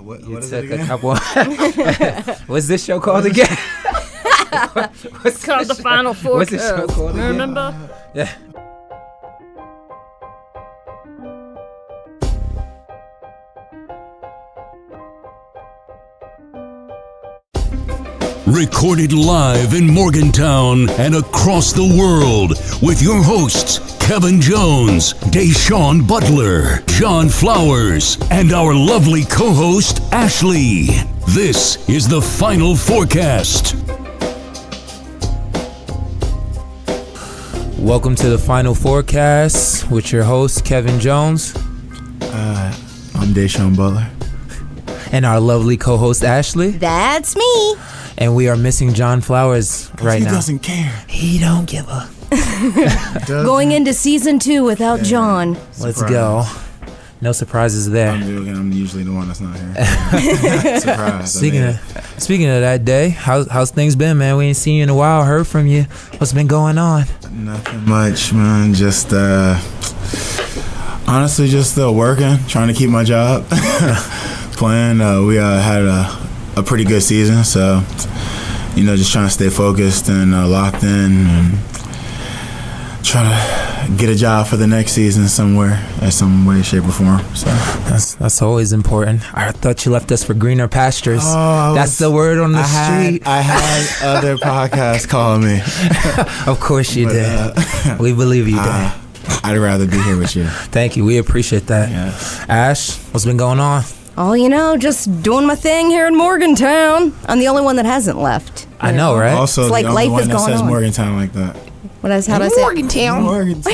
What You is took it again? a couple. What's this show called again? It's called the Final Fourcast. What's this show called again? Remember? Yeah. Recorded live in Morgantown and across the world with your hosts, Kevin Jones, Deshaun Butler, John Flowers, and our lovely co-host, Ashley. This is the Final Fourcast. Welcome to the Final Fourcast with your host, Kevin Jones. I'm Deshaun Butler. And our lovely co-host, Ashley. That's me. And we are missing John Flowers right now. He doesn't care. He don't give a. Going into season 2 without John. Let's go. No surprises there. I'm joking. I'm usually the one that's not here. Surprise. Speaking of that day, how's things been, man? We ain't seen you in a while. Heard from you. What's been going on? Nothing much, man. Just honestly, just working, trying to keep my job. Playing. We had a pretty good season, so just trying to stay focused and locked in and try to get a job for the next season somewhere in some way, shape, or form. So that's always important. I thought you left us for greener pastures. That's the word on the street. I had other podcasts calling me. Of course you did. We believe you did. I'd rather be here with you. Thank you. We appreciate that. Yes. Ash, what's been going on? Oh, just doing my thing here in Morgantown. I'm the only one that hasn't left. I know, right? Also, It's like the only life one is that going says on. Morgantown like that. How'd I say? Morgantown. Morgantown.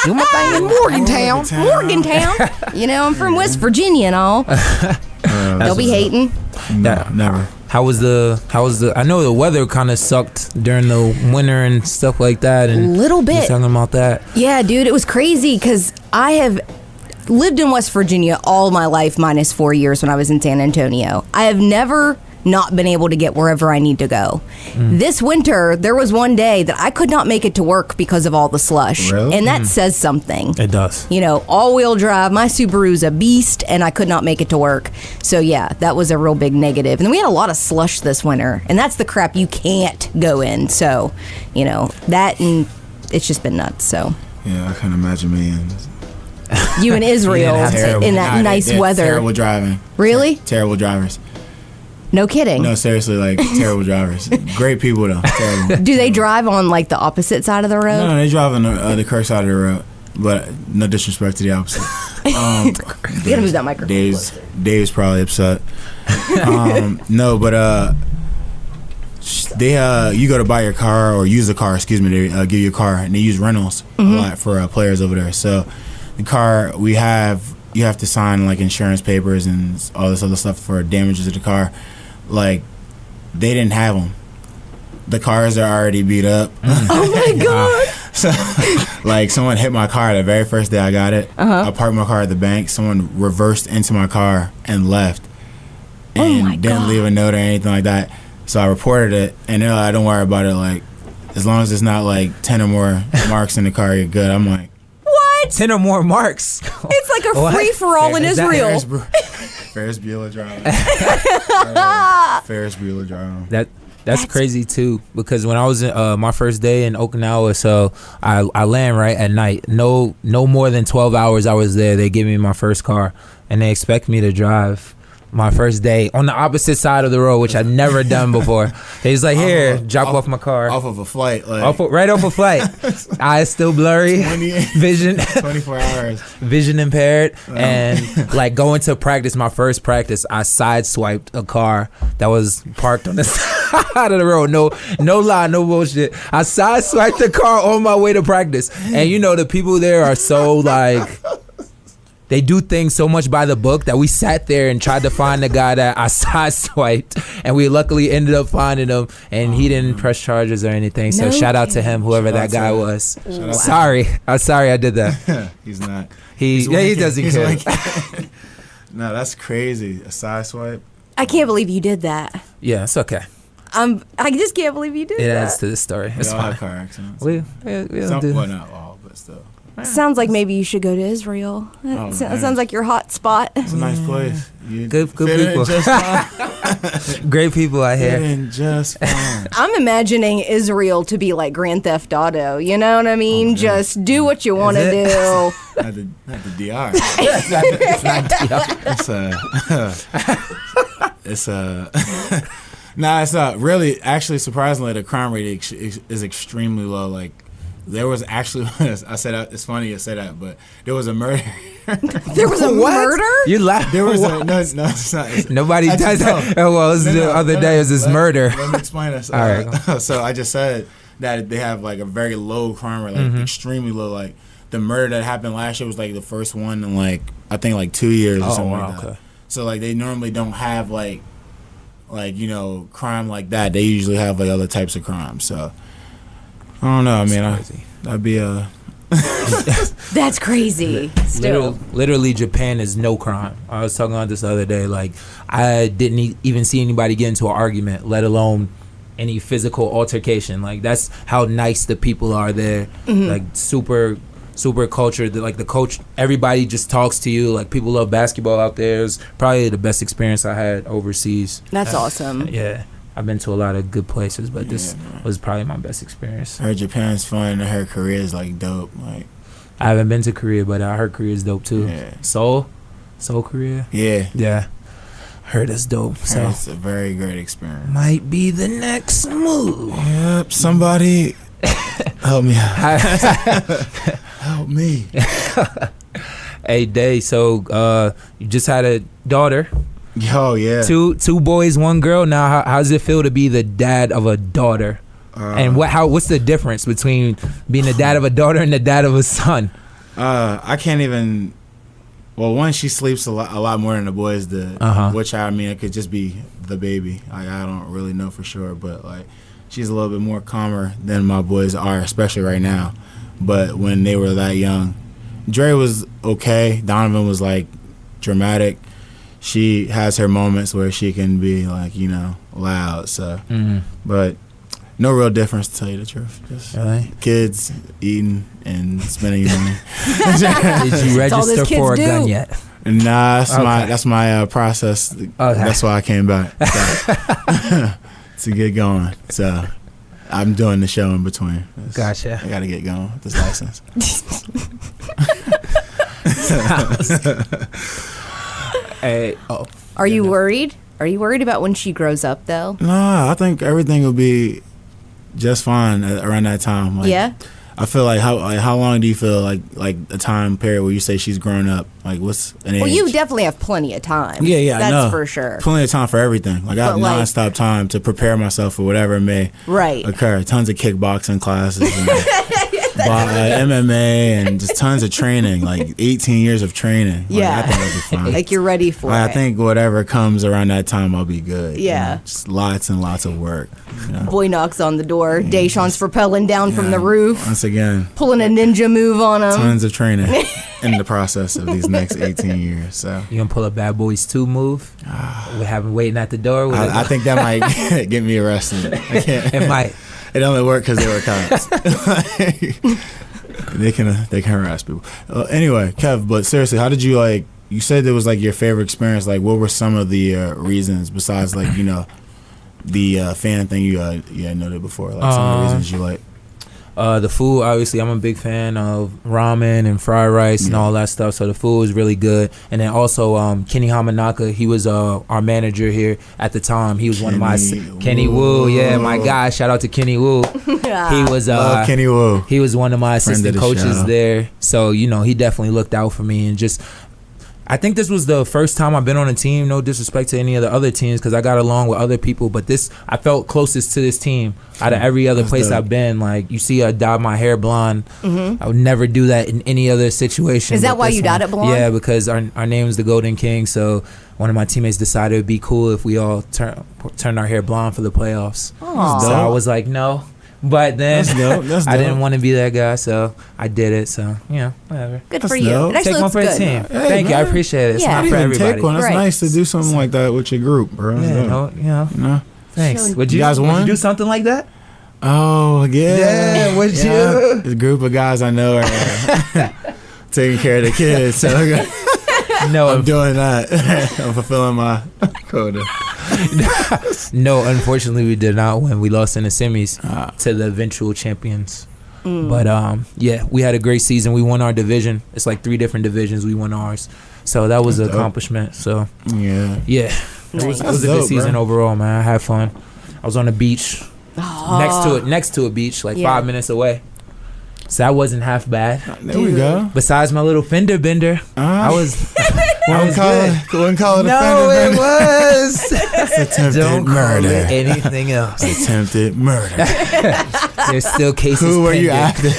Do my thing in Morgantown. Morgantown. I'm from West Virginia and all. They'll be hating. No, never. How was the I know the weather kind of sucked during the winter and stuff like that. And Little you bit. talking about that. Yeah, dude, it was crazy because I have lived in West Virginia all my life minus 4 years when I was in San Antonio. I have never not been able to get wherever I need to go. This winter, there was one day that I could not make it to work because of all the slush. Really? And that says something. It does. All-wheel drive. My Subaru's a beast, and I could not make it to work. So, yeah, that was a real big negative. And then we had a lot of slush this winter, and that's the crap you can't go in. So, that and it's just been nuts. So, Yeah, I can imagine me in you in Israel terrible. in that nice they're weather. Terrible driving. Really? Terrible drivers. No kidding. No, seriously, terrible drivers. Great people though. Terrible. Do they drive on the opposite side of the road? No, they drive on the correct side of the road. But no disrespect to the opposite. You gotta move that microphone. Dave's probably upset. No, but they you go to buy your car or use a car. Excuse me, they give you a car and they use rentals a lot for players over there. So the car you have to sign insurance papers and all this other stuff for damages to the car. They didn't have them. The cars are already beat up. Oh my god! So, someone hit my car the very first day I got it. I parked my car at the bank. Someone reversed into my car and left, and didn't leave a note or anything like that. So I reported it, and they're like, "Don't worry about it. As long as it's not 10 or more marks in the car, you're good." I'm like, What? 10 or more marks. It's like a free-for-all in Is that Israel. Ferris Bueller driving. Ferris Bueller driving. That's crazy too, because when I was in my first day in Okinawa, so I land right at night. No more than 12 hours I was there. They give me my first car, and they expect me to drive my first day on the opposite side of the road, which I'd never done before. He's like, here, drop off my car. Off of a flight. Right off a flight. Eyes still blurry. Vision. 24 hours. Vision impaired. And going to practice, my first practice, I sideswiped a car that was parked on the side of the road. No lie, no bullshit. I sideswiped the car on my way to practice. And the people there are so they do things so much by the book that we sat there and tried to find the guy that I sideswiped, and we luckily ended up finding him, and he didn't press charges or anything. So shout out to him, whoever that guy was. Sorry I did that. He's not. He doesn't care. No, that's crazy. A side swipe. I can't believe you did that. Yeah, it's okay. I just can't believe you did It that. adds to the story. It's We all have fine. car accidents. We do. Well, not all, but still. Sounds like maybe you should go to Israel. Sounds like your hot spot. It's a nice place. Good people. Just fine. Great people out Fit here. in just fine. I'm imagining Israel to be like Grand Theft Auto. You know what I mean? Just do what you want to it? do. Not the DR. It's not It's nah, it's not really. Actually, surprisingly, the crime rate is extremely low. Like, there was actually, I said that, it's funny you say that, but there was a murder. There was a murder? You laugh. There was a no, it's not. Nobody does that. Oh, well, it was the other day. It was this murder. Let me explain this. All right. So I just said that they have like a very low crime rate, like extremely low. Like the murder that happened last year was like the first one in like I think like 2 years or something like that. So like they normally don't have like you know crime like that. They usually have like other types of crime. So I don't know. I mean, that'd be a. That's crazy. Still. Literally, Japan is no crime. I was talking about this the other day. Like, I didn't even see anybody get into an argument, let alone any physical altercation. Like, that's how nice the people are there. Like, super cultured. Like, the coach, everybody just talks to you. Like, people love basketball out there. It's probably the best experience I had overseas. That's awesome. Yeah. I've been to a lot of good places, but this was probably my best experience. I heard Japan's fun, and I heard Korea is like dope. Like, I haven't been to Korea, but I heard Korea is dope too. Yeah. Seoul, Korea. Yeah. Heard it's dope. So it's a very great experience. Might be the next move. Yep. Somebody help me out. Help me. Hey, Day. So you just had a daughter. Oh yeah. Two boys, one girl. Now, how does it feel to be the dad of a daughter? And what's the difference between being the dad of a daughter and the dad of a son? I can't even. Well, one, she sleeps a lot more than the boys did, which I mean it could just be the baby. I don't really know for sure, but like she's a little bit more calmer than my boys are, especially right now. But when they were that young, Dre was okay. Donovan was like dramatic. She has her moments where she can be like, you know, loud. So, but no real difference to tell you the truth. Just kids eating and spending your money. Did you register for a gun yet? Nah, that's my process. Okay. That's why I came back to get going. So I'm doing the show in between. Gotcha. I got to get going with this license. Hey, Are you worried? Are you worried about when she grows up, though? Nah, I think everything will be just fine around that time. Like, yeah. I feel like how long do you feel like a time period where you say she's grown up? Like what's an age? Well, you definitely have plenty of time. Yeah, that's I know. for sure. Plenty of time for everything. Like I have nonstop time to prepare myself for whatever may occur. Tons of kickboxing classes. And MMA and just tons of training, like 18 years of training. Like, I think that'll be fine. Like you're ready for it. I think whatever comes around that time, I'll be good. Yeah. You know, just lots and lots of work. You know? Boy knocks on the door. Deshaun's propelling down from the roof. Once again. Pulling a ninja move on him. Tons of training in the process of these next 18 years. So you gonna pull a Bad Boys 2 move? We have him waiting at the door. I think that might get me arrested. It might. It only worked because they were cops. They can harass people. Anyway, Kev, but seriously, how did you like? You said it was like your favorite experience. Like, what were some of the reasons besides like the fan thing you had noted before? Like some of the reasons you like. The food, obviously, I'm a big fan of ramen and fried rice and all that stuff. So the food was really good. And then also Kenny Hamanaka, he was our manager here at the time. He was one of my Kenny Wu. Yeah, my guy. Shout out to Kenny Wu. He was love Kenny Wu. He was one of my assistant coaches there. So he definitely looked out for me and just. I think this was the first time I've been on a team, no disrespect to any of the other teams because I got along with other people, but I felt closest to this team out of every other place I've been. Like, you see I dyed my hair blonde. I would never do that in any other situation. Is that why you dyed it blonde? Yeah, because our name is the Golden King, so one of my teammates decided it would be cool if we all turned our hair blonde for the playoffs. Aww. So I was like, no. But then I didn't want to be that guy, so I did it. So whatever. Good for you. It take one for the team. Hey, Thank you. I appreciate it. It's not for everybody. Take one. That's nice to do something like that with your group, bro. Yeah, Thanks. Would you guys would want? you do something like that? Oh, yeah. Yeah, what you? There's a group of guys I know are taking care of the kids. So No, I'm doing that. I'm fulfilling my quota. No, unfortunately, we did not win. We lost in the semis to the eventual champions. But yeah, we had a great season. We won our division. It's like 3 different divisions. We won ours. So that was an accomplishment. So yeah. It was a good season overall, man. I had fun. I was on the beach. Next to a beach, like 5 minutes away. So that wasn't half bad. There we go. Besides my little fender bender, I was wouldn't call it a fender bender. No, it was. Attempted Don't murder. call it anything else. Attempted murder. There's still cases. Who were pending. you after?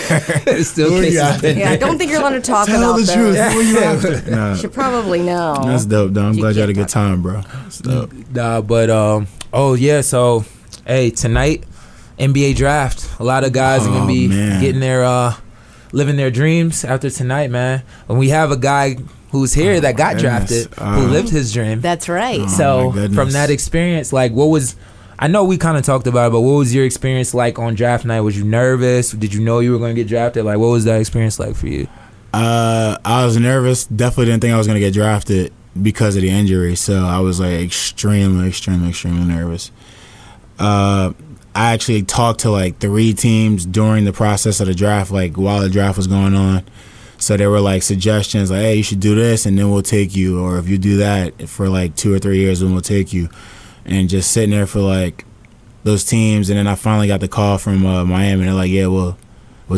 There's still cases pending. Yeah, I don't think you're allowed to talk Tell about the those. truth. Who were you after? Nah, You should probably know. that's dope, though. I'm glad you had a good time, bro. That's dope. Nah, but so hey, tonight NBA draft. A lot of guys are gonna be getting their living their dreams after tonight, man. And we have a guy who's here that got drafted, who lived his dream. That's right. So from that experience, like, what was? I know we kind of talked about it, but what was your experience like on draft night? Was you nervous? Did you know you were going to get drafted? Like, what was that experience like for you? I was nervous. Definitely didn't think I was going to get drafted because of the injury. So I was like extremely nervous. I actually talked to like 3 teams during the process of the draft, like while the draft was going on. So there were like suggestions like, hey, you should do this and then we'll take you. Or if you do that for like 2 or 3 years, then we'll take you. And just sitting there for like those teams. And then I finally got the call from Miami. And they're like, yeah, we'll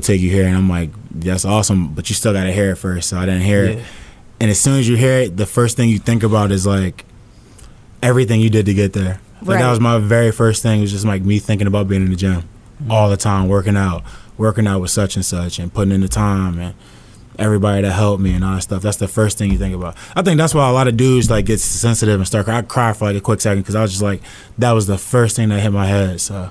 take you here. And I'm like, that's awesome. But you still got to hear it first. So I didn't hear it. And as soon as you hear it, the first thing you think about is like everything you did to get there. Like that was my very first thing. It was just like me thinking about being in the gym all the time, working out with such and such and putting in the time and everybody that helped me and all that stuff. That's the first thing you think about. I think that's why a lot of dudes like get sensitive and start crying. I cried for like a quick second because I was just like, that was the first thing that hit my head. So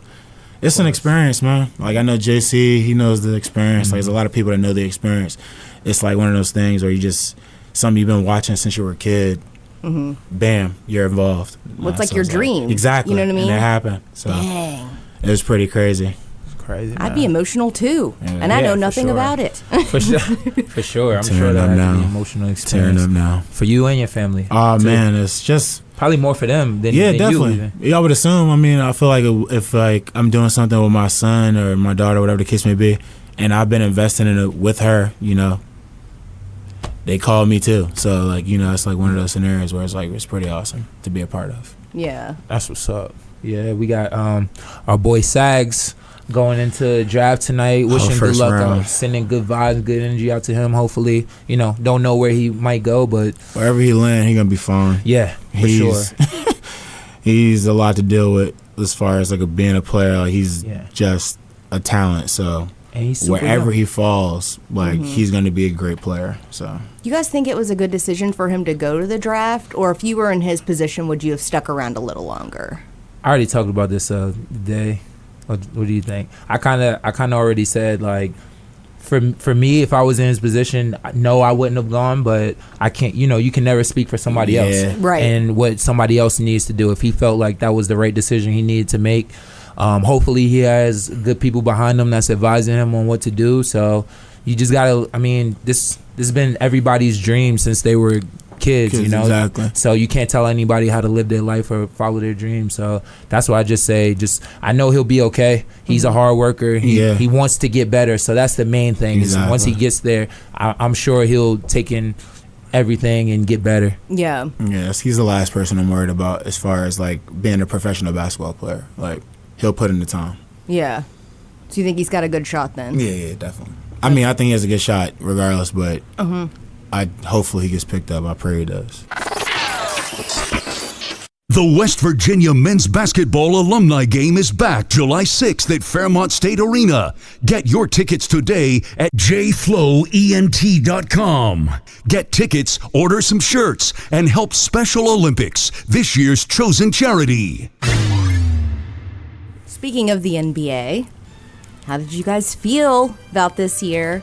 it's an experience, man. Like I know JC, he knows the experience. Like there's a lot of people that know the experience. It's like one of those things where you just, something you've been watching since you were a kid. Bam, you're involved. What's like your dream? Exactly. You know what I mean? And it happened. So Dang. it was pretty crazy. Crazy. I'd be emotional too, and I know nothing about it. For sure. I'm Tearing sure that up had now. to be an emotional Tearing experience up now. for you and your family. Oh too. man, it's just Probably more for them than definitely. you even. Yeah, I would assume. I mean, I feel like if like I'm doing something with my son or my daughter, whatever the case may be, and I've been investing in it with her, you know, they call me too. So like, you know, it's like one of those scenarios where it's like it's pretty awesome to be a part of. Yeah. That's what's up. Yeah, we got our boy Sags going into draft tonight. Wishing good first luck, round. sending good vibes, good energy out to him. Hopefully, you know, don't know where he might go, but Wherever he land, he gonna be fine. yeah, for sure. He's a lot to deal with as far as like being a player. Like he's just a talent. So And he's super wherever young. he falls, like he's gonna be a great player. So You guys think it was a good decision for him to go to the draft, or if you were in his position, would you have stuck around a little longer? I already talked about this today. What do you think? I kind of already said, like, for me, if I was in his position, no, I wouldn't have gone. But I can't. You know, you can never speak for somebody else, Right. And what somebody else needs to do. If he felt like that was the right decision he needed to make, hopefully he has good people behind him that's advising him on what to do. So you just gotta. I mean, this has been everybody's dream since they were kids, you know. Exactly. So you can't tell anybody how to live their life or follow their dreams. So that's why I just say, I know he'll be okay. He's a hard worker. He wants to get better. So that's the main thing. Is once he gets there, I'm sure he'll take in everything and get better. Yeah. yes, he's the last person I'm worried about as far as like being a professional basketball player. Like he'll put in the time. Yeah. So you think he's got a good shot then? Yeah, definitely. I mean, I think he has a good shot regardless, but hopefully he gets picked up. I pray he does. The West Virginia Men's Basketball Alumni Game is back July 6th at Fairmont State Arena. Get your tickets today at jflowent.com. Get tickets, order some shirts, and help Special Olympics, this year's chosen charity. Speaking of the NBA, how did you guys feel about this year?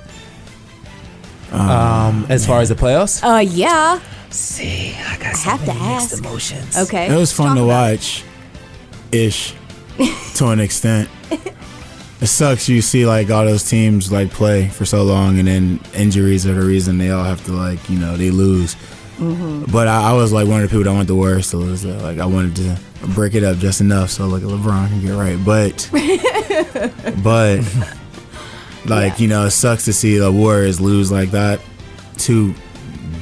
As far as the playoffs, Yeah. see, I got have to mixed ask. emotions. Okay. It was fun Talk to about it. watch, ish, to an extent. it sucks. You see like all those teams like play for so long, and then injuries are the reason they all have to like they lose. Mm-hmm. But I was like one of the people that want the Warriors to lose. Like I wanted to break it up just enough so like LeBron can get right. But like it sucks to see the Warriors lose like that. 2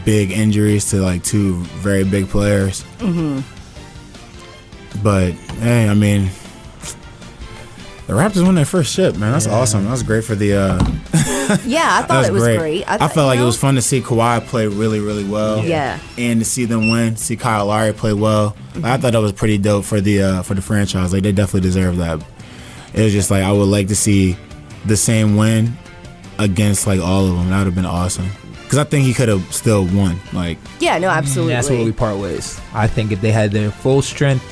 big injuries to like 2 very big players. Mm-hmm. But hey, I mean, the Raptors won their first ship, man. That's awesome. That was great for the. Yeah, I thought it was great. I felt like it was fun to see Kawhi play really, really well. Yeah. And to see them win, see Kyle Lowry play well. Mm-hmm. I thought that was pretty dope for the franchise. Like they definitely deserve that. It was just like I would like to see the same win against like all of them. That would have been awesome. Because I think he could have still won. Like. Yeah. No. Absolutely. That's where we part ways. I think if they had their full strength,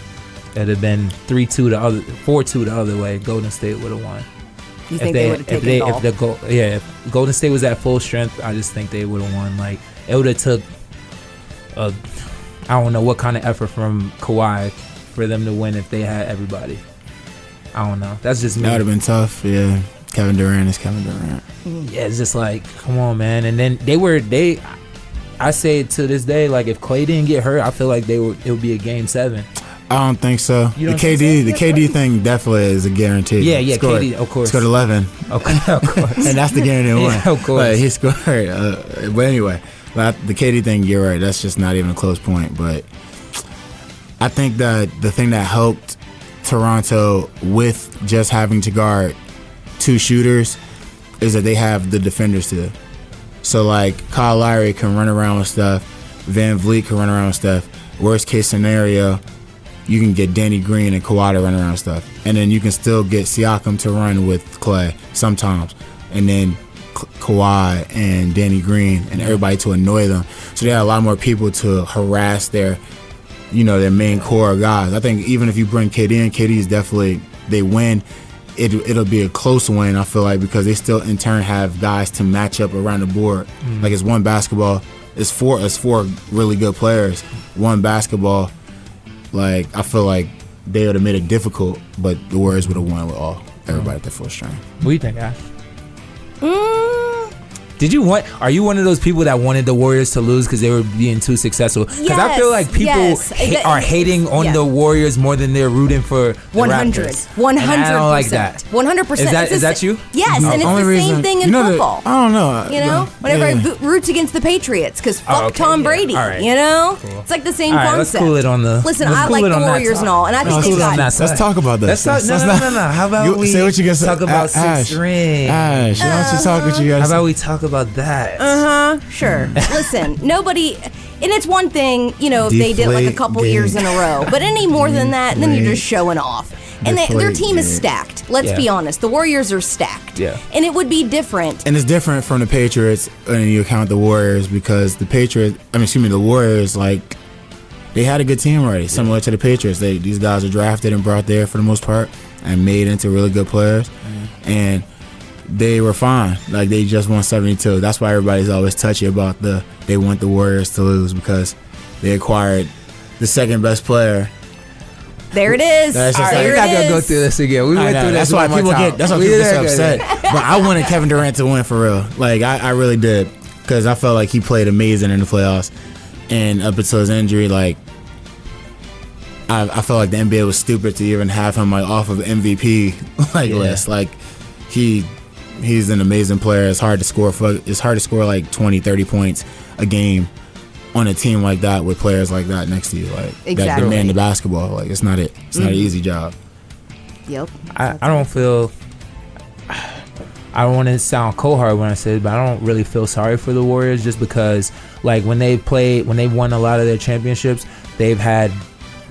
it'd have been 3-2 the other, 4-2 the other way. Golden State would have won. You think they would have taken it all? If Golden State was at full strength, I just think they would have won. Like it would have took I don't know what kind of effort from Kawhi for them to win if they had everybody. I don't know. That's just me. That would have been tough. Yeah, Kevin Durant is Kevin Durant. Yeah, it's just like, come on, man. And then I say to this day, like if Klay didn't get hurt, I feel like it would be a Game 7. I don't think so. The KD thing definitely is a guarantee. Yeah, KD, of course. Scored 11. Okay, of course. And that's the guarantee one. Yeah, of course. But he scored. But anyway, the KD thing, you're right. That's just not even a close point. But I think that the thing that helped Toronto with just having to guard 2 shooters is that they have the defenders to. So like Kyle Lowry can run around with stuff. Van Vliet can run around with stuff. Worst case scenario, you can get Danny Green and Kawhi to run around stuff. And then you can still get Siakam to run with Klay sometimes. And then Kawhi and Danny Green and everybody to annoy them. So they have a lot more people to harass their main core guys. I think even if you bring KD in, KD is definitely, they win. It'll be a close win, I feel like, because they still in turn have guys to match up around the board. Like it's one basketball. It's four really good players. One basketball. Like, I feel like they would have made it difficult, but the Warriors would have won with everybody at their full strength. What do you think, Ash? Are you one of those people that wanted the Warriors to lose because they were being too successful? Because I feel like people are hating on the Warriors more than they're rooting for the 100. Raptors. 100%. And I don't like that. 100%. Is that you? Yes, and it's the same thing in football. I don't know. Whenever I roots against the Patriots, because fuck Tom Brady, All right. Cool. It's like the same concept. Let's cool it on the. Listen, I like the Warriors and all, and I think they got. Let's talk about this. No. How about we say what you guys talk about 6 rings? Ash, why don't you talk what you guys? How about we talk about that? Sure. Listen, nobody, and it's one thing, if they did like a couple years in a row, but any more than that, then you're just showing off. And their team is stacked. Let's be honest. The Warriors are stacked. Yeah. And it would be different. And it's different from the Patriots when you count the Warriors, because the Warriors, like, they had a good team already, similar to the Patriots. These guys are drafted and brought there for the most part and made into really good players. And they were fine. Like, they just won 72. That's why everybody's always touchy about they want the Warriors to lose, because they acquired the second best player. There it is. We're not gonna go through this again. We went through this. That's why people get so upset. But I wanted Kevin Durant to win for real. Like I really did, because I felt like he played amazing in the playoffs, and up until his injury, like I felt like the NBA was stupid to even have him like off of MVP list. Like he's an amazing player. It's hard to score like 20, 30 points a game on a team like that with players like that next to you, like that demand the basketball. Like it's not an easy job. Yep. I don't feel. I don't want to sound cold hard when I say it, but I don't really feel sorry for the Warriors, just because like when they won a lot of their championships, they've had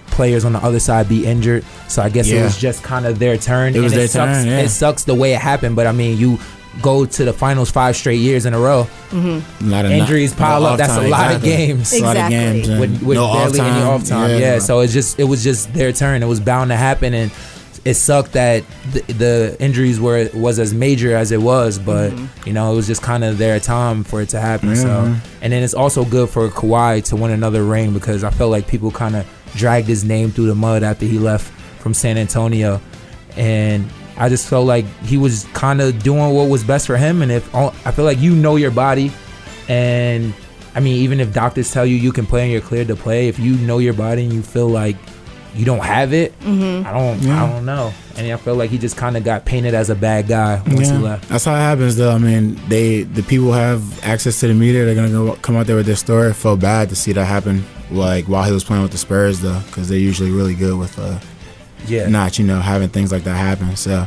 players on the other side be injured, so I guess it was just kind of their turn. It was their turn. Yeah. It sucks the way it happened, but I mean, you go to the finals 5 straight years in a row. Injuries pile up. That's a lot of games. Exactly. A lot of games with barely any off time. Yeah. So it was just their turn. It was bound to happen, and it sucked that the injuries was as major as it was, but it was just kind of their time for it to happen. So, and then it's also good for Kawhi to win another ring, because I felt like people kind of dragged his name through the mud after he left from San Antonio, and I just felt like he was kind of doing what was best for him. And I feel like you know your body, and I mean, even if doctors tell you can play and you're cleared to play, if you know your body and you feel like you don't have it, I don't know. And I feel like he just kind of got painted as a bad guy once he left. That's how it happens, though. I mean, the people have access to the media. They're gonna come out there with their story. I felt bad to see that happen, like while he was playing with the Spurs, though, because they're usually really good with not having things like that happen. So.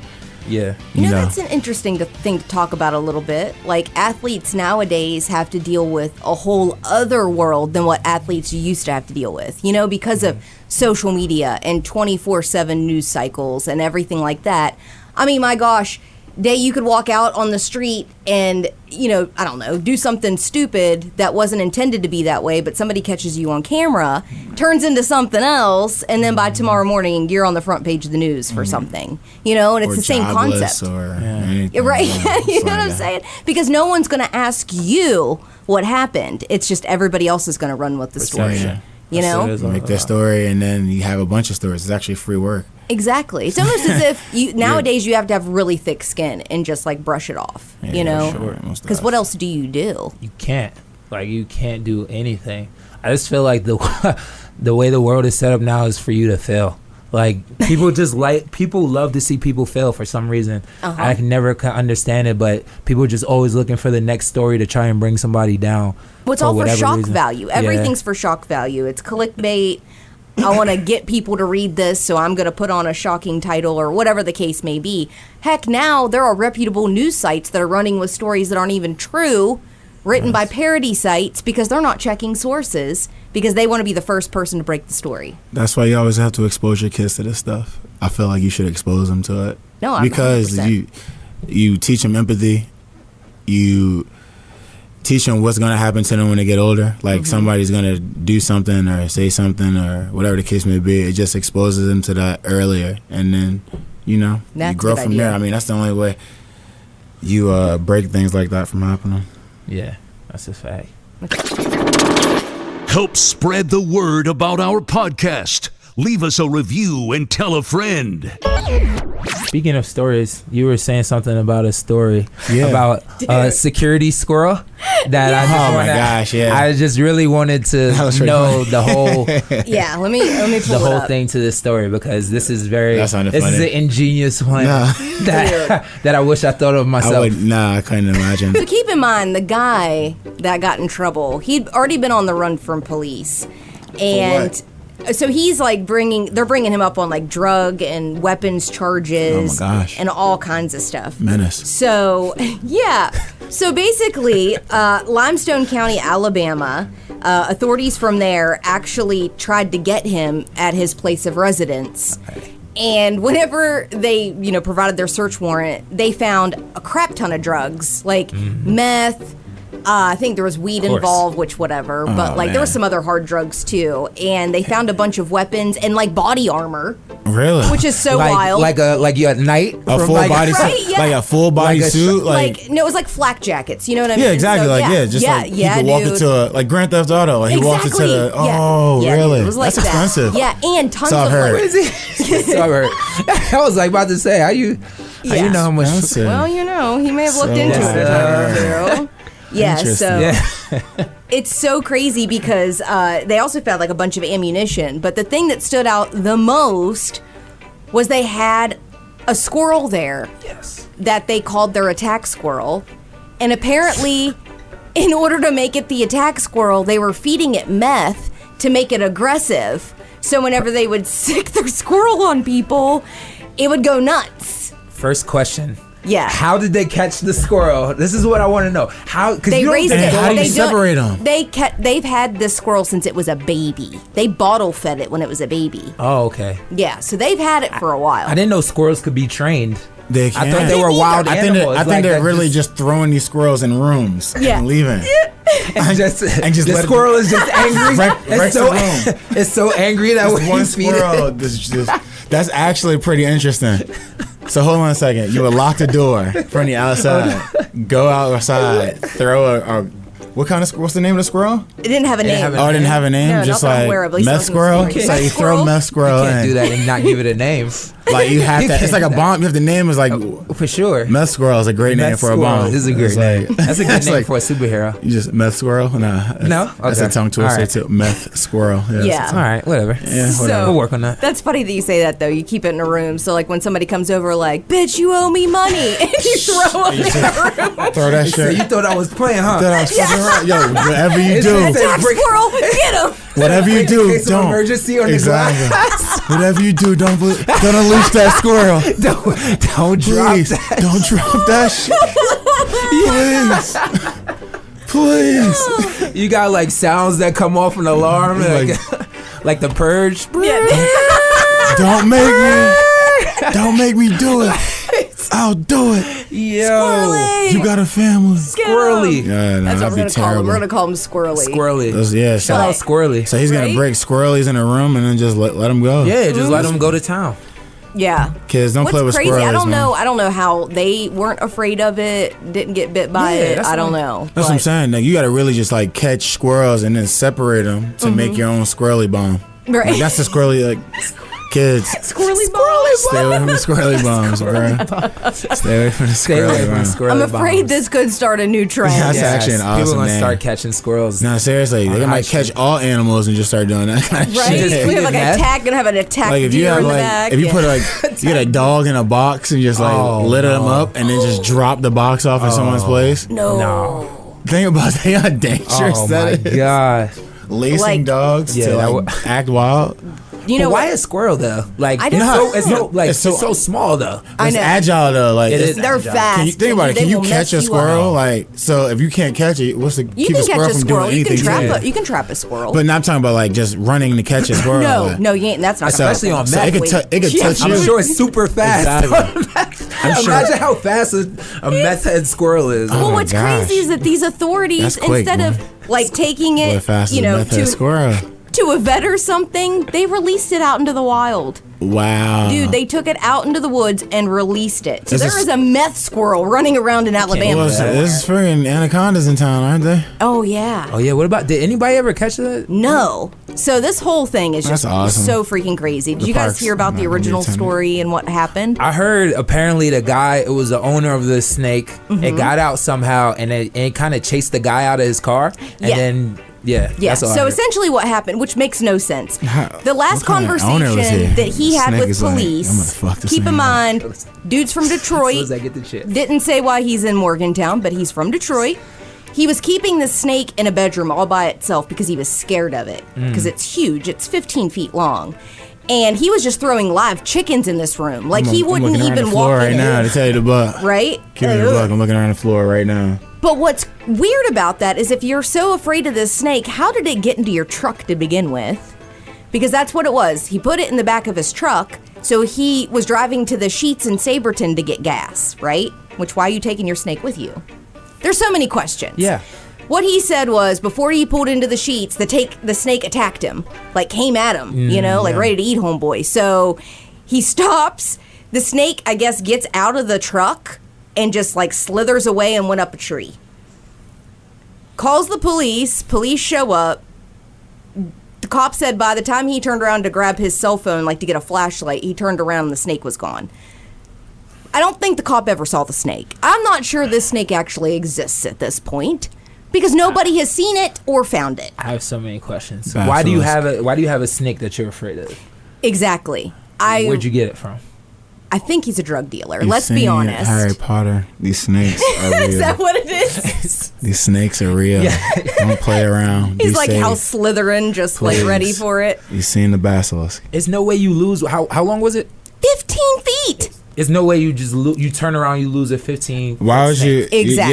Yeah. You know, that's an interesting thing to talk about a little bit. Like, athletes nowadays have to deal with a whole other world than what athletes used to have to deal with, you know, because of social media and 24/7 news cycles and everything like that. I mean, my gosh, you could walk out on the street and, you know, I don't know, do something stupid that wasn't intended to be that way, but somebody catches you on camera, turns into something else, and then by tomorrow morning, you're on the front page of the news for something, you know, and it's the same concept. Right? You know what I'm saying? Because no one's going to ask you what happened. It's just everybody else is going to run with the story. You know? Make their story, and then you have a bunch of stories. It's actually free work. Exactly. It's almost as if nowadays you have to have really thick skin and just like brush it off, you know? Because what else do? You can't. Like, you can't do anything. I just feel like the way the world is set up now is for you to fail. Like, people love to see people fail for some reason. I can never understand it, but people are just always looking for the next story to try and bring somebody down. Well, it's all for shock value. Everything's for shock value. It's clickbait. I want to get people to read this, so I'm going to put on a shocking title or whatever the case may be. Heck, now there are reputable news sites that are running with stories that aren't even true, written by parody sites, because they're not checking sources, because they want to be the first person to break the story. That's why you always have to expose your kids to this stuff. I feel like you should expose them to it. No, I'm because 100%. you teach them empathy. You teach them what's going to happen to them when they get older. Like, somebody's going to do something or say something or whatever the case may be. It just exposes them to that earlier. And then, you grow from there. I mean, that's the only way you break things like that from happening. Yeah, that's a fact. Help spread the word about our podcast. Leave us a review and tell a friend. Speaking of stories, you were saying something about a story about a security squirrel that I just really wanted to know the whole let me pull the whole thing to this story, because this is this is an ingenious one that I wish I thought of myself. I couldn't imagine. So keep in mind, the guy that got in trouble, he'd already been on the run from police, and so he's like they're bringing him up on like drug and weapons charges and all kinds of stuff. Menace. So, So basically, Limestone County, Alabama, authorities from there actually tried to get him at his place of residence. And whenever they, provided their search warrant, they found a crap ton of drugs, like meth. I think there was weed involved, which whatever, but there was some other hard drugs too. And they found a bunch of weapons and like body armor. Really? Which is so wild. Like you at night? A full body suit? Like a full body suit? No, it was like flak jackets, you know what I mean? Yeah, exactly. So, he could walk into like Grand Theft Auto. Like he walked into the, really? It was like that's expensive. Yeah, and tons of crazy. I was like about to say, how you know how much? Well, he may have looked into it a time or two. Yeah, so it's so crazy because they also found like a bunch of ammunition. But the thing that stood out the most was they had a squirrel there that they called their attack squirrel. And apparently, in order to make it the attack squirrel, they were feeding it meth to make it aggressive. So whenever they would sick their squirrel on people, it would go nuts. First question. Yeah. How did they catch the squirrel? This is what I want to know. How? Because they raised it. How do you separate them? They've had this squirrel since it was a baby. They bottle fed it when it was a baby. Oh, okay. Yeah, so they've had it for a while. I didn't know squirrels could be trained. They can. I thought they were wild animals. I think they're really just throwing these squirrels in rooms and leaving. and just the squirrel is just angry. It's so angry that when one squirrel. That's actually pretty interesting. So hold on a second. You would lock the door from the outside, go outside, throw What's the name of the squirrel? It didn't have a name. Oh, it didn't have a name? No, just not that I'm like aware of, at least meth I wasn't squirrel? listening. So you Meth throw squirrel? meth squirrel You can't in. do that and not give it a name. Like you have to. It's like a bomb. You have to name is like For sure. meth squirrel is a great name Meth for a Squirrel bomb. is a great It's name. like- That's a good it's name like, for a superhero. You just meth squirrel? No. No? That's a Okay. tongue twister All right. too. Meth squirrel. Yeah. All right, whatever. Yeah, So- whatever. We'll work on that. That's funny that you say that though. You keep it in a room, so like when somebody comes over, like, "Bitch, you owe me money," and you throw them in a room. Throw that So shit. you thought I was playing, huh? That I was fucking right. Yo, whatever you It's do, just Jack break- Squirrel, get him! whatever you In do, case of don't. emergency on the Exactly. glass. Whatever you do, don't unleash that squirrel. Don't drop Please, that. don't drop that shit. Please. You got like sounds that come off an alarm, like the purge. Don't make me do it. I'll do it. Yo, Squirrely! You got a family. Squirrely. Yeah, no, That's what that'd we're be gonna call him. terrible. We're gonna call him Squirrely. Squirrely. Yeah, Shout out Squirrely. So he's gonna Right? break squirrelies in a room and then just let him go. Yeah, just let them go to town. Yeah. Kids, don't What's play with crazy? squirrelies. I don't man. know. I don't know how they weren't afraid of it, didn't get bit by Yeah, it. that's I don't what- know. That's what I'm But- saying. Like, you gotta really just like catch squirrels and then separate them to make your own squirrely bomb. Right. Like, that's the squirrely like kids. Squirrely bomb. Stay away from the squirrely bombs, bro. Stay away from the Stay away squirrely from bombs. squirrely I'm afraid bombs. this could start a new trend. Yeah, that's actually an People awesome gonna name. start catching squirrels. No, seriously, they On might high catch street. all animals and just start doing that kind of Right? shit. We have like Meth? gonna have an attack Like if you deer have in the like back. if you Yeah. put like you get a dog in a box and just like Oh, lit them no. up and then just drop the box off in someone's place. No. Think about that, how dangerous Oh that my is. god. Lacing Like- dogs Yeah, to that like would- act wild. You know But why what? a squirrel though? Like I it's don't so, know. it's so like It's it's so- so small though. I It's know. agile though. Like It it's- is. They're agile. fast. Can you think about it? They Can you will catch mess a you squirrel? up. Like, so if you can't catch it, what's the You keep a can squirrel catch a from doing squirrel. You anything? can trap to a. it? You can trap a squirrel. But now I'm talking about like just running to catch a squirrel. no, like, no, you ain't. That's not so, gonna Especially happen. on so meth. it could Yeah, touch I'm you. sure it's super fast. I'm sure. Imagine how fast a meth head squirrel is. Oh Well, my what's gosh. crazy is that these authorities, That's quick, instead boy. of like taking Boy, it, fast as you a know, meth head squirrel. to a vet or something, they released it out into the wild. Wow. Dude, they took it out into the woods and released it. So Is there this- is a meth squirrel running around in Alabama. Well, this is freaking anacondas in town, aren't they? Oh yeah. Oh yeah, what about? Did anybody ever catch that? No. So this whole thing is just That's awesome. so freaking crazy. Did The you guys park's hear about not the gonna be original attended. story and what happened? I heard apparently the guy, it was the owner of the snake. Mm-hmm. It got out somehow, and it kind of chased the guy out of his car, and Yeah. then Yeah. that's all I So heard. essentially, what happened, which makes no sense, the last what kind of owner was he? conversation that he had Snake with is like, I'm gonna police. fuck this Keep in thing up. mind, dude's from as soon Detroit. as I get the chip. Didn't say why he's in Morgantown, but he's from Detroit. He was keeping the snake in a bedroom all by itself because he was scared of it because it's huge. It's 15 feet long. And he was just throwing live chickens in this room. Like he I'm wouldn't looking around even the floor walk right in now it. to tell you the buck. Right? Give me the buck. I'm looking around the floor right now. But what's weird about that is if you're so afraid of this snake, how did it get into your truck to begin with? Because that's what it was. He put it in the back of his truck, so he was driving to the Sheetz in Saberton to get gas, right? Which, why are you taking your snake with you? There's so many questions. Yeah. What he said was before he pulled into the Sheetz, the snake attacked him, like came at him, like ready to eat homeboy. So he stops. The snake, I guess, gets out of the truck and just like slithers away and went up a tree. Calls the police. Police show up. The cop said by the time he turned around to grab his cell phone, like to get a flashlight, he turned around and the snake was gone. I don't think the cop ever saw the snake. I'm not sure this snake actually exists at this point because nobody has seen it or found it. I have so many questions. Basilisk. Why do you have a snake that you're afraid of? Exactly. Where'd you get it from? I think he's a drug dealer. You've Let's be seen honest. Harry Potter. These snakes are Is real. that what it is? These snakes are real. Don't play around. He's Be like safe. House Slytherin, just like Please. ready for it. You seen the basilisk? There's no way you lose. How long was it? 15 feet. There's no way you just you turn around, you lose a 15. Why would you? Exactly.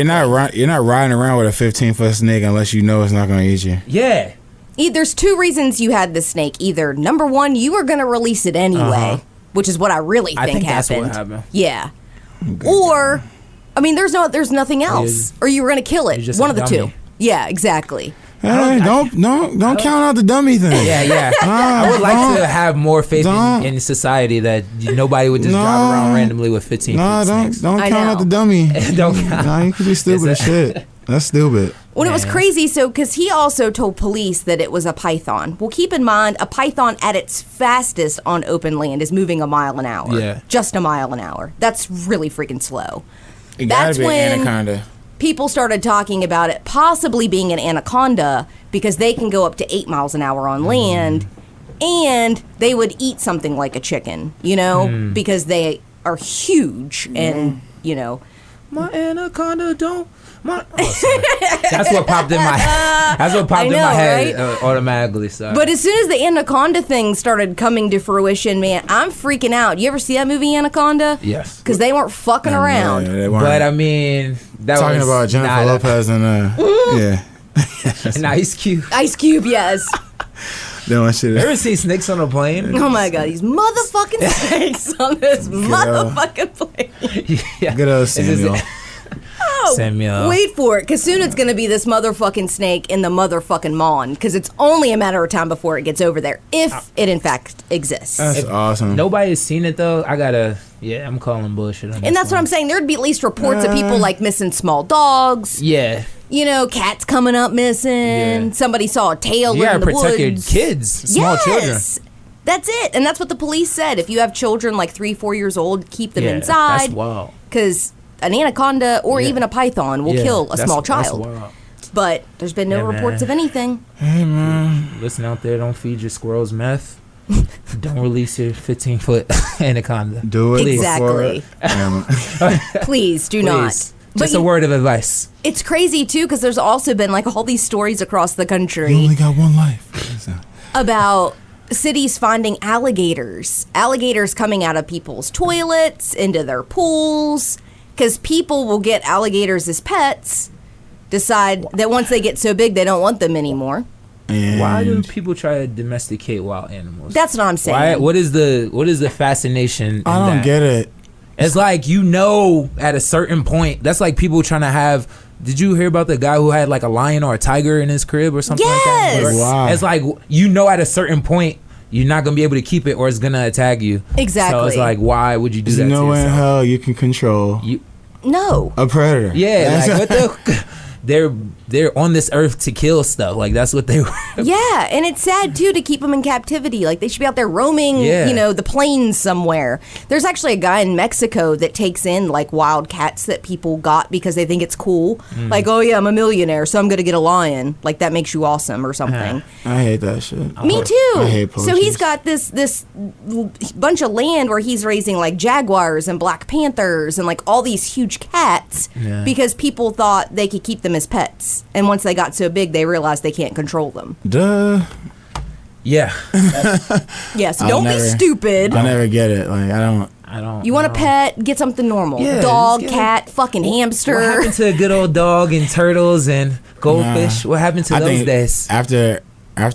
You're not riding around with a 15-foot snake unless you know it's not going to eat you. Yeah. There's two reasons you had the snake. Either number one, you were going to release it anyway, which is what I really think, I think that's happened. what happened. Yeah. Or, I mean, there's nothing else. Or you were going to kill You're it. just One a of the dummy. two. Yeah, exactly. Hey, don't count out the dummy thing. Yeah. I would like to have more faith in society that nobody would just drive around randomly with 15 No, feet snakes. don't I count know. out the dummy. Don't count. No, you could be stupid as shit. That's stupid. When it was crazy, because he also told police that it was a python. Well, keep in mind, a python at its fastest on open land is moving a mile an hour. Yeah. Just a mile an hour. That's really freaking slow. It gotta be an anaconda. People started talking about it possibly being an anaconda because they can go up to 8 miles an hour on land, and they would eat something like a chicken, because they are huge and, My anaconda don't. That's what popped in my. Head automatically. Sorry. But as soon as the anaconda thing started coming to fruition, man, I'm freaking out. You ever see that movie Anaconda? Yes. Because they weren't fucking around. Yeah, they weren't. But I mean, that talking was about Jennifer Lopez and yeah. and Ice Cube. Ice Cube, yes. Doing shit. Ever see snakes on a plane? Oh my god, these motherfucking snakes on this motherfucking plane. Yeah. Good old Samuel. Oh, Samuel. wait for it, because soon it's going to be this motherfucking snake in the motherfucking lawn, because it's only a matter of time before it gets over there, if it in fact exists. That's awesome. Nobody's seen it though. I'm calling bullshit on And that's what I'm saying. There'd be at least reports of people like missing small dogs. Yeah. Cats coming up missing. Yeah. Somebody saw a tail in the woods. You gotta protect your kids, small children. That's it. And that's what the police said. If you have children like 3-4 years old, keep them inside. That's wild. Because an anaconda or even a python will kill a small child. That's wild. But there's been no reports of anything. Hey, man. Listen out there, don't feed your squirrels meth. Don't release your 15-foot anaconda. Do it. Exactly. Please do not. Just a word of advice. It's crazy too, because there's also been like all these stories across the country. You only got one life. About cities finding alligators coming out of people's toilets, into their pools, because people will get alligators as pets, decide that once they get so big they don't want them anymore. And why do people try to domesticate wild animals? That's what I'm saying. What is the fascination? I don't get it. It's like, at a certain point, that's like people trying to have. Did you hear about the guy who had like a lion or a tiger in his crib or something like that? Yes. Wow. It's like, at a certain point, you're not going to be able to keep it or it's going to attack you. Exactly. So it's like, why would you do that There's to no way in yourself? hell you can control No. a predator. Yeah, like what the... They're on this earth to kill stuff. Like, that's what they were. Yeah, and it's sad too to keep them in captivity. Like, they should be out there roaming, the plains somewhere. There's actually a guy in Mexico that takes in like wild cats that people got because they think it's cool. Like, oh yeah, I'm a millionaire, so I'm gonna get a lion. Like, that makes you awesome or something. I hate that shit. Me too. I hate poachers. So he's got this bunch of land where he's raising like jaguars and black panthers and like all these huge cats because people thought they could keep them as pets. And once they got so big, they realized they can't control them. Duh. Yeah. Yes. Don't be stupid. I never get it. Like, I don't. You want a pet? Get something normal. Yeah, dog, cat, fucking hamster. What happened to a good old dog and turtles and goldfish? What happened to those days? After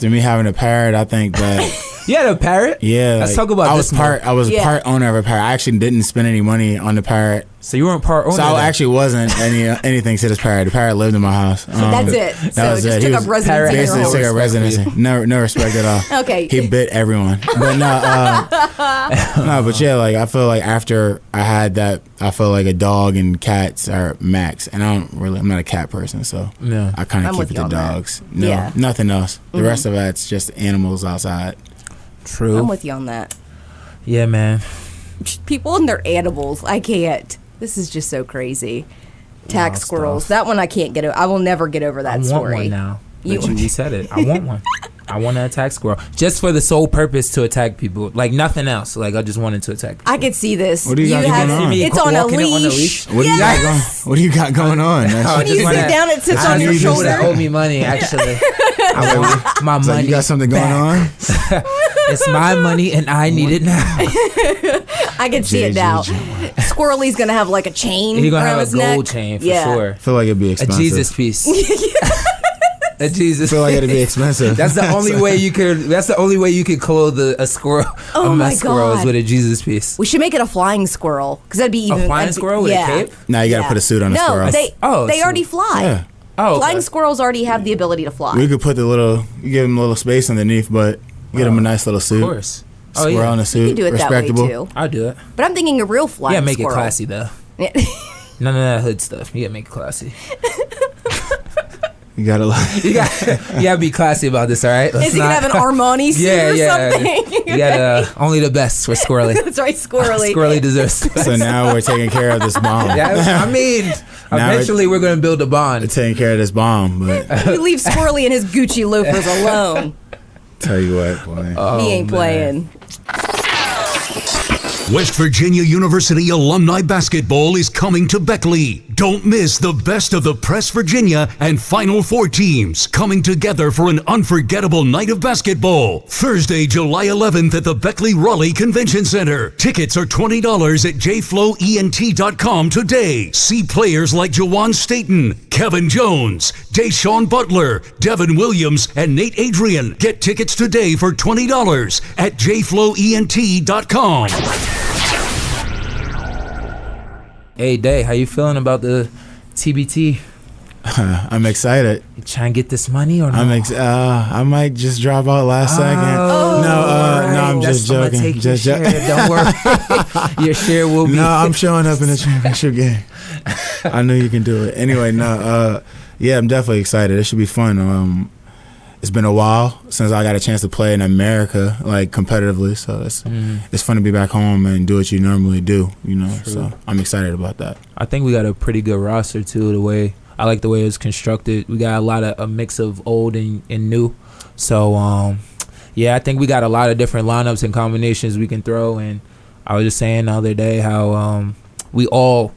me having a parrot, I think that. You had a parrot? Yeah. Let's talk about this. I was part owner of a parrot. I actually didn't spend any money on the parrot. So you weren't part owner? So I actually wasn't anything to this parrot. The parrot lived in my house. That's it. That was just it. took up residency. Basically took up residency. No respect at all. Okay. He bit everyone. But no, but yeah, like I feel like after I had that, I feel like a dog and cats are max. And I'm not a cat person, so I kind of keep it to dogs. No, nothing else. The rest of that's just animals outside. True. I'm with you on that. Yeah, man. People and their animals. I can't. This is just so crazy. Attack squirrels. That one I can't get over. I will never get over that story. I want one now. You said it. I want one. I want to attack squirrel just for the sole purpose to attack people, like nothing else. Like I just wanted to attack people. I could see this. What do you got going on? It's on a leash. What do you got going on? When you sit down, it sits on your shoulder. That owe me money, actually. I want my money. So you got something going on? It's my money and I need it now. I can see it now. Squirrely's gonna have like a chain. He's gonna around have his a gold neck. chain for sure. I feel like it'd be expensive. A Jesus piece. A Jesus. I feel like it'd be expensive. That's the only way you could. That's the only way you could clothe a squirrel. Oh my squirrel is God. with a Jesus piece. We should make it a flying squirrel because that'd be even A flying squirrel with a cape? Now you gotta put a suit on a squirrel. No, they already fly. Yeah. Oh, Flying squirrels already have the ability to fly. We could put you give them a little space underneath, but you get them a nice little suit. Of course. Squirrel in a suit. You can do it respectable. that way too. I'll do it. But I'm thinking a real flying Yeah, make squirrel. it classy though. None of that hood stuff. You gotta make it classy. You gotta You gotta be classy about this, all right? Is he gonna have an Armani suit or something? You gotta only the best for Squirrely. That's right, Squirrely. Squirrely deserves the best. So now we're taking care of this bomb. Yeah, I mean, eventually we're gonna build a bond. We're taking care of this bomb, but You leave Squirrely and his Gucci loafers alone. tell you what, boy. He ain't playing. West Virginia University Alumni Basketball is coming to Beckley. Don't miss the best of the Press Virginia and Final Four teams coming together for an unforgettable night of basketball. Thursday, July 11th at the Beckley Raleigh Convention Center. Tickets are $20 at jflowent.com today. See players like Jawan Staten, Kevin Jones, Deshaun Butler, Devin Williams, and Nate Adrian. Get tickets today for $20 at jflowent.com. Hey, Day, how you feeling about the TBT? I'm excited. You trying to get this money or no? I might just drop out last second. No, I'm just joking. Just joking. Don't worry. Your share will be. No, I'm showing up in the championship game. I knew you can do it. Anyway, yeah, I'm definitely excited. It should be fun. It's been a while since I got a chance to play in America, like competitively. So it's fun to be back home and do what you normally do, you know. True. So I'm excited about that. I think we got a pretty good roster too. I like the way it's constructed. We got a mix of old and new. So yeah, I think we got a lot of different lineups and combinations we can throw. And I was just saying the other day how we all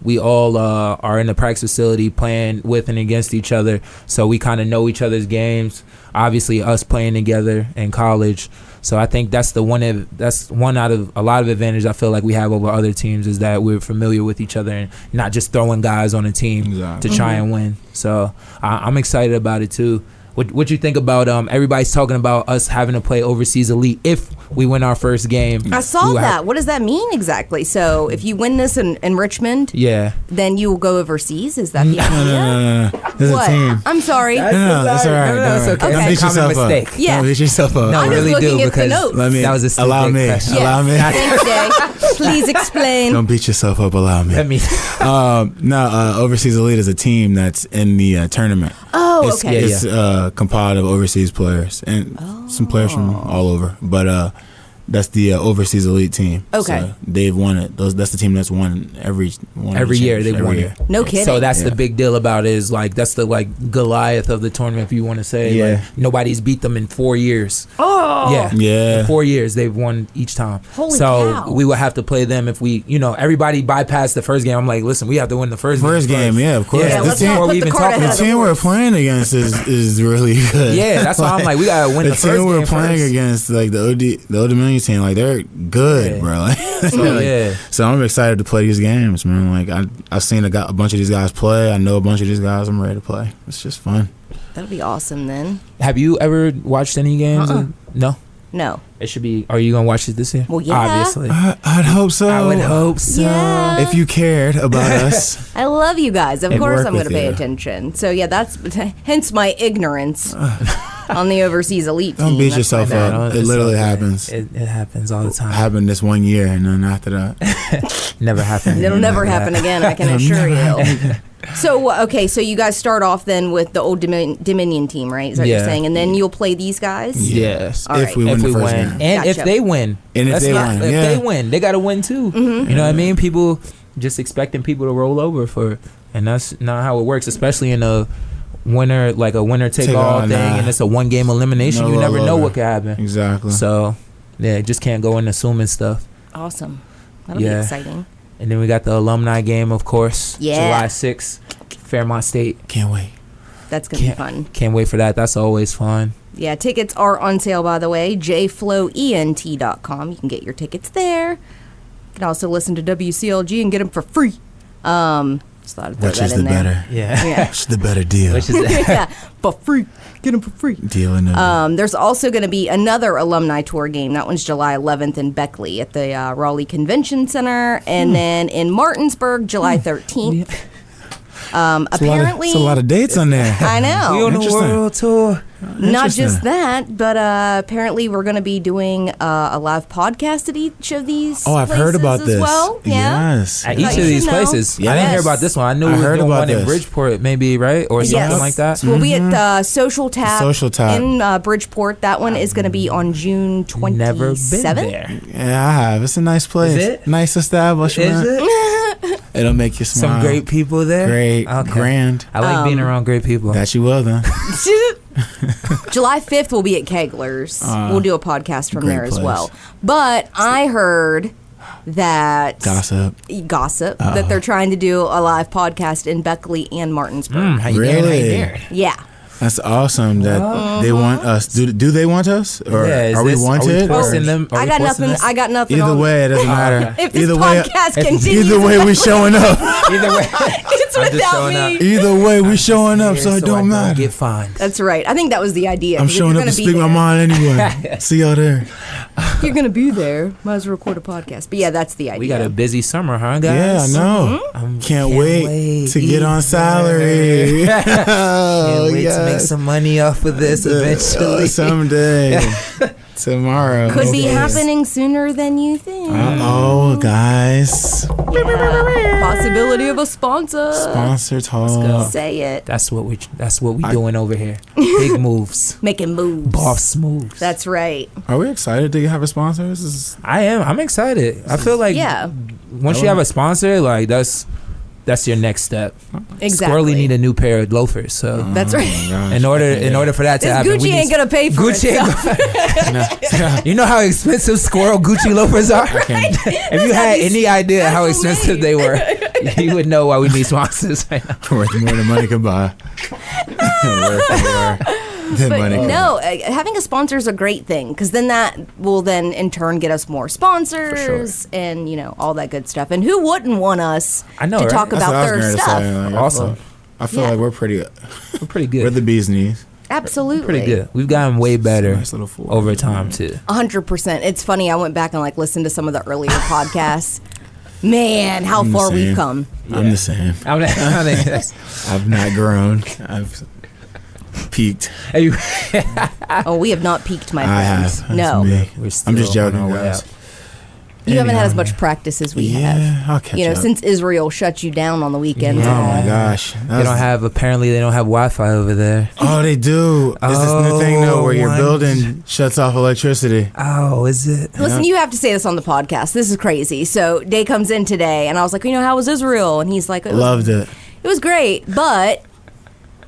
are in the practice facility playing with and against each other, so we kind of know each other's games. Obviously, us playing together in college, so I think that's one out of a lot of advantage I feel like we have over other teams is that we're familiar with each other and not just throwing guys on a team to try and win. So I'm excited about it too. What you think about everybody's talking about us having to play overseas elite if we win our first game? I saw that. What does that mean exactly? So if you win this in Richmond, then you will go overseas? Is that the idea? No. There's a team. I'm sorry. No, that's all right. No, it's okay. Don't beat yourself up. Yeah. Don't beat yourself up. No, I'm really just do looking at the because notes. that was a stupid Allow me. question. Yes. Allow me. Thanks, Jay. Please explain. Don't beat yourself up. Allow me. Let me. Overseas Elite is a team that's in the tournament. Oh, okay. It's compiled of overseas players and some players from all over. But that's the overseas elite team. Okay. So they've won it. That's the team that's won every year. They've won it. No kidding. So that's the big deal about it is that's the Goliath of the tournament, if you want to say. Yeah. Nobody's beat them in 4 years. Oh. Yeah. In 4 years they've won each time. Holy so cow. we would have to play them if we, everybody bypassed the first game. I'm like, listen, we have to win the first game. Yeah, of course. Yeah, This let's team, not put we the even cart talking ahead the of the team we're horse. playing against is really good. Yeah, that's why I'm like, we gotta win the first game. The team we're playing against, like the Old Dominion team, like they're good, bro. Like, so I'm excited to play these games, man. Like I've seen a bunch of these guys play. I know a bunch of these guys. I'm ready to play. It's just fun. That'll be awesome then. Have you ever watched any games? No. It should be. Are you gonna watch it this year? Well, yeah. Obviously. I'd hope so. I would hope so. Yeah. If you cared about us. I love you guys. Of And course work I'm going to with pay you. attention. So yeah, that's hence my ignorance on the overseas elite team. Don't beat That's yourself my bad. up. It It's literally okay. happens. It happens all the time. Happened this 1 year, and then after that, Never happened. It'll never happen again, I can assure you. So, okay, so you guys start off then with the Old Dominion team, right? Is that what you're Yeah. saying? And then you'll play these guys? Yes. All right. if we win If the we first win, game. and if Gotcha. they win, And if That's they not- win, if yeah. they win, they got to win too. You know what I mean? People just expecting people to roll over and that's not how it works, especially in a winner take all thing, and it's a 1 game elimination. No you never know rollover. what could happen. Exactly. So, yeah, just can't go in assuming stuff. Awesome. That'll be Yeah. exciting. And then we got the alumni game, of course. Yeah. July 6th, Fairmont State. Can't wait. That's going to be fun. Can't wait for that. That's always fun. Yeah, tickets are on sale, by the way. jflowent.com. You can get your tickets there. You can also listen to WCLG and get them for free. Just thought I'd throw Which that is in the there. better? Yeah. Which is the better deal? Which is Yeah, for free. Get them for free. Deal in the There's also going to be another alumni tour game. That one's July 11th in Beckley at the Raleigh Convention Center. And then in Martinsburg, July 13th. Apparently, it's a lot of dates on there. I know. We on the Interesting. world tour. Not just that, but apparently we're going to be doing a live podcast at each of these. Oh, I've heard places about as this. Well. Yeah. Yes. At You each of should these know. places. I didn't Yes. hear about this one. I knew I we were heard doing about one in this. Bridgeport, maybe, right? Or something Yes. like that. So we'll be at Social Tap, Social Tap. in Bridgeport. That one is going to be on June 27th. Never been there. Yeah, I have. It's a nice place. Is it? Nice establishment. Is it? It'll make you smile. Some great people there. Great. Okay. Grand. I like being around great people. That you will then. July 5th, we'll be at Kegler's. We'll do a podcast from great there as place. well. But I heard that Gossip. that they're trying to do a live podcast in Beckley and Martinsburg. How you doing? How you Really? doing? Yeah. That's awesome that they want us. Do they want us? Or Yeah, is are we this- wanted? Are we forcing Or- them? Are I we got forcing nothing. this? I got nothing. Either on- way, it doesn't matter. If this Either way, podcast continues, either way, we showing up. Either way, it's I'm just without showing me. up. Either way, we showing up, so I it don't matter. Get fined. That's right. I think that was the idea. I'm 'cause if you're showing up gonna to be speak my there- mind anyway. See y'all there. If you're gonna be there, might as well record a podcast. But yeah, that's the idea. We got a busy summer, huh, Yeah, I guys? know. Can't wait to get on salary. Can't wait to make yes. some money off of this eventually. Someday. Tomorrow. Could be Yes. happening sooner than you think. Uh-oh, guys. Possibility of a sponsor. Sponsor talk. go. Say it. That's what we doing over here. Big moves, Making moves. boss moves. That's right. Are we excited to have a sponsor? This is I am. I'm excited. I feel like Yeah. once you have a sponsor, like that's your next step. Exactly. Squirrely need a new pair of loafers. So That's right. gosh. in order for that to This happen, Gucci we need ain't gonna pay for Gucci it. ain't you know how expensive Squirrel Gucci loafers are? If you had any idea how expensive they were, you would know why we need sponsors right now. worth more than money can buy. Worth more than But money can no, having a sponsor is a great thing because then that will then in turn get us more sponsors and all that good stuff. And who wouldn't want us I know, to right? talk That's about what I was their going to stuff? say. Like, Awesome. I feel Yeah. like we're pretty We're we're the bee's knees. Absolutely. pretty good. We've gotten way better Nice little fool. over time too. 100%. It's funny. I went back and listened to some of the earlier podcasts. Man, how I'm the far we've same. come. I'm the same. I've not grown. I've peaked. Oh, we have not peaked, my I friends. have. That's No. me. We're I'm still just joking, on our way guys. up. You haven't had as Anyhow. much practice as we Yeah, have. I'll catch up. Since Israel shut you down on the weekend. Oh my gosh. They don't have Wi-Fi over there. Oh, they do. It's this new thing though where your one- building shuts off electricity. Oh, is it? Listen, you have to say this on the podcast. This is crazy. So Day comes in today, and I was like, how was Israel? And he's like, Loved it. It was great, but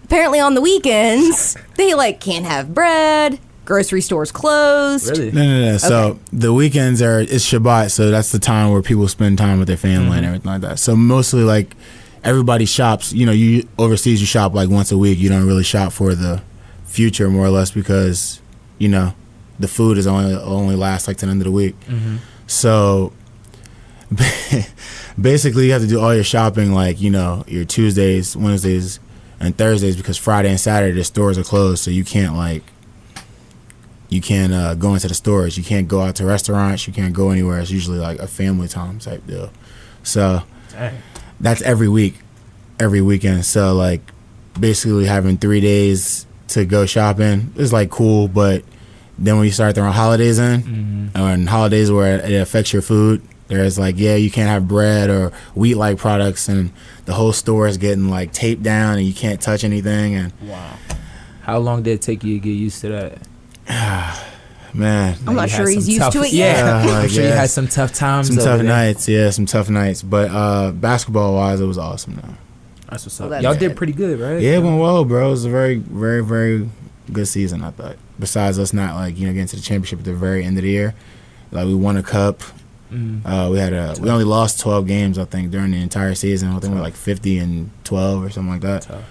apparently on the weekends they can't have bread. Grocery stores closed. Really? No. So the weekends it's Shabbat, so that's the time where people spend time with their family and everything like that. So mostly everybody shops. You overseas, you shop once a week. You don't really shop for the future, more or less, because the food is only lasts to the end of the week. Mm-hmm. So basically, you have to do all your shopping your Tuesdays, Wednesdays, and Thursdays because Friday and Saturday the stores are closed, so you can't go into the stores. You can't go out to restaurants. You can't go anywhere. It's usually a family time type deal. So that's every week, every weekend. So basically having 3 days to go shopping is cool, but then when you start throwing holidays in, and holidays where it affects your food, there's you can't have bread or wheat-like products, and the whole store is getting taped down, and you can't touch anything. And Wow. How long did it take you to get used to that? man, I'm not You sure had he's some used tough- to it Yeah, yet. I'm sure you yes. had some tough times. some over tough there. nights. Yeah, some tough nights. But basketball-wise, it was awesome, though. That's what's Well, up. that's Y'all good. did pretty good, right? Yeah, it went well, bro. It was a very, very, very good season, I thought. Besides us not getting to the championship at the very end of the year, we won a cup. Mm. We only lost 12 games, I think, during the entire season. I think we were 50-12 or something like that. Tough.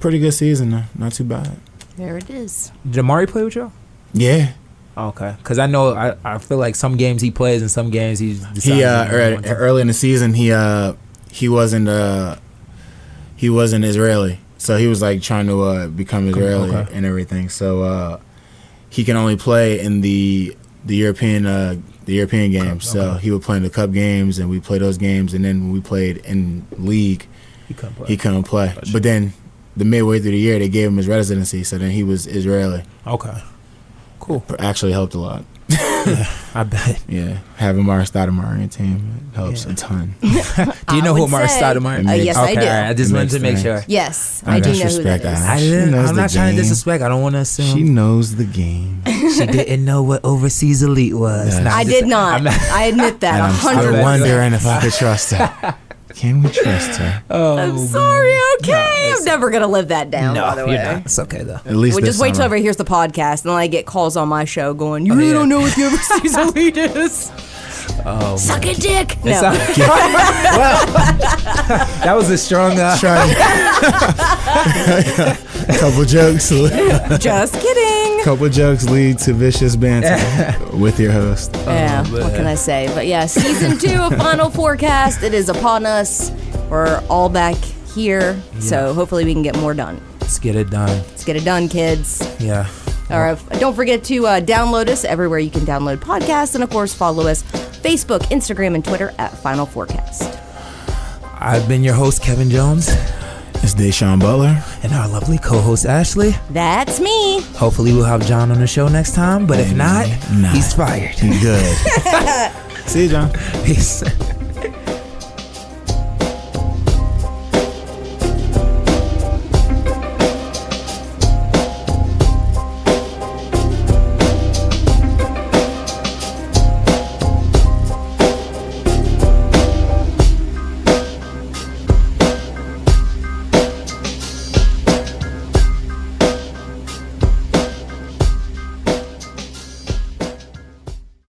Pretty good season, though. Not too bad. There it is. Did Amari play with y'all? Yeah, Okay, because I know I feel some games he plays and some games he's he early in the season he wasn't Israeli, so he was trying to become Israeli and everything. So he can only play in the European games. So he would play in the cup games, and we play those games. And then when we played in league, he couldn't play. But then the midway through the year, they gave him his residency, so then he was Israeli. Okay. Cool. Actually helped a lot. Yeah, I bet. Yeah, having Mark Stoudemire on your team helps a ton. Do you know who Mark say- Stoudemire is? yes, I do. All right, I just wanted to make sure. Yes, I do know who that is. I'm not trying to disrespect. I don't want to assume. She knows the game. She didn't know what overseas elite was. Yeah. Nah, I did not. I admit that. And I'm still 100%. wondering if I could trust her. Can we trust her? I'm sorry. Okay, I'm never gonna live that down. by the No, way. you're not. It's okay though. At least Well, this just wait till summer. everybody hears the podcast, and then I get calls on my show going, "You really yeah. don't know what the overseas elite is." Oh, Suck a dick. It's No. that was a strong. Couple jokes. Just kidding. Couple jokes lead to vicious banter with your host. Yeah, what can I say? But yeah, season 2 of Final Fourcast, it is upon us. We're all back here, so hopefully we can get more done. Let's get it done. Let's get it done, kids. Yeah. All right, don't forget to download us everywhere you can download podcasts, and of course follow us Facebook, Instagram, and Twitter at Final Fourcast. I've been your host, Kevin Jones, It's Deshaun Butler. and our lovely co-host, Ashley. That's me. Hopefully we'll have John on the show next time, but if not, Nah. he's fired. Good. See you, John. Peace.